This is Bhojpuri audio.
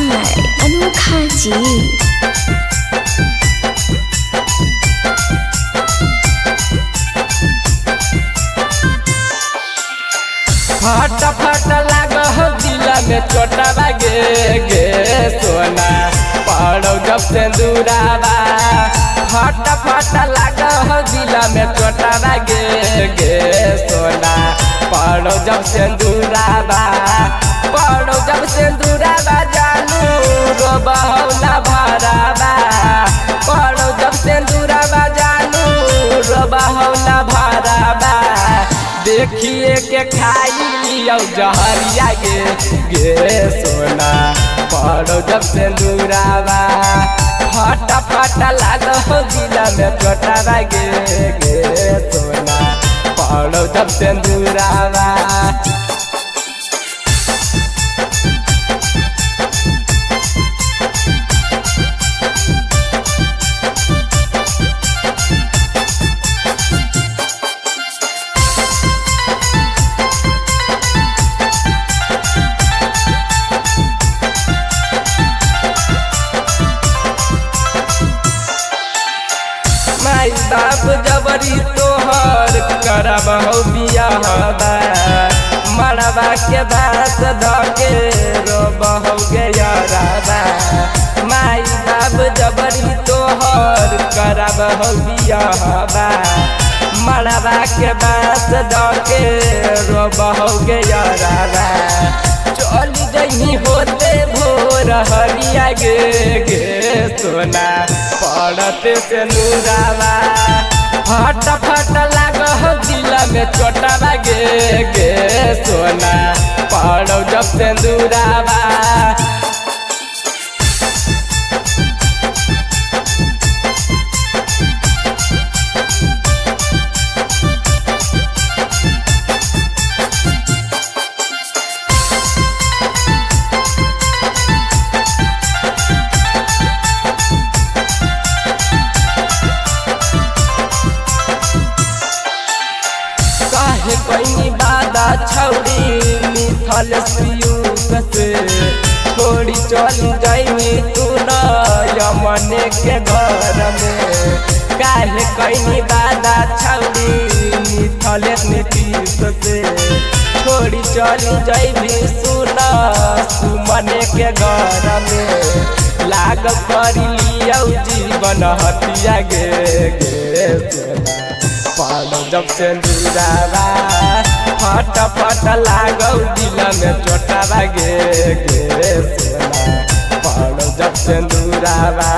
by Anokha Ji. फट फट लाग दिल में चोटवा गे सोना पड़ो जब सिंदूरावा फट फट लाग दिल में चोटवा गे सोना पड़ो जब सिंदूरावा पड़ो जब सिंदूरावा जानू रो बहुला भरावा पड़ो जब सिंदूरावा जानू रो बहुला भरावा देखिए के खाई जहरिया गे सोना पड़ो जब सिंदूरावा फट फट लाग दिल में चोटवा गे सोना पड़ो जब सिंदूरावा माई बाप जबरी तोहर करबहु बियाहबा मरबा के बात धके रोबहु गयराबा माई बाप जबरी तोहर करबहु बियाहबा मरबा के बात धके रोबहु गयराबा चल जही होते भोर हरिया गे सोना पड़ते से नूरावा फट फट लाग दिल में चोटवा गे सोना पड़ो जब सिंदूरावा काहे कोई बादा छौड़ी मिथल सियूस से थोड़ी चल जाई तू न यमने के घर में काहे कोई बादा छौड़ी मिथल नीतीश से थोड़ी चल जाई सुन सुमने के घर में लाग कर लियो जीवन हतिया गे सोना पड़ो जब सिंदूरावा फट फट लागौ दिल में चोटवा गे सोना पड़ो जब सिंदूरावा